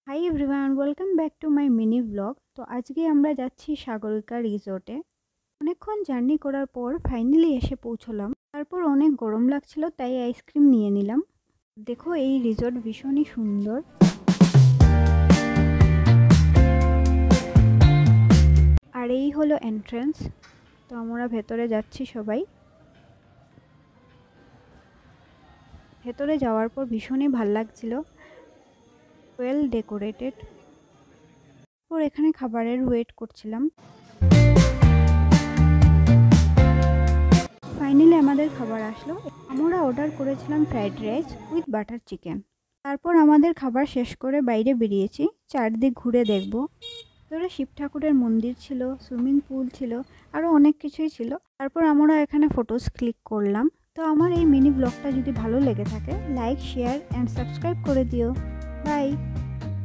Hi everyone, welcome back to my mini blog. তো আজকে আমরা যাচ্ছি সাগরিকা রিসোর্টে। অনেকক্ষণ জার্নি করার পর ফাইনালি এসে পৌঁছলাম। তারপর অনেক গরম লাগছিল, তাই আইসক্রিম নিয়ে নিলাম। দেখো, এই রিসোর্ট ভীষণই সুন্দর। আর এই হলো এন্ট্রান্স। তো আমরা ভেতরে যাচ্ছি সবাই। ভেতরে যাওয়ার পর ভীষণই ভাল লাগছিল, ওয়েল ডেকোরেটেড। তারপর এখানে খাবারের ওয়েট করছিলাম। ফাইনালি আমাদের খাবার আসলো। আমরা অর্ডার করেছিলাম fried rice with butter chicken. তারপর আমাদের খাবার শেষ করে বাইরে বেরিয়েছি, চারদিক ঘুরে দেখব। ভেতরে শিব ঠাকুরের মন্দির ছিল, সুইমিং পুল ছিল, আরও অনেক কিছুই ছিল। তারপর আমরা এখানে ফটোস ক্লিক করলাম। তো আমার এই মিনি ব্লগটা যদি ভালো লেগে থাকে, লাইক, শেয়ার অ্যান্ড সাবস্ক্রাইব করে দিও। বাই।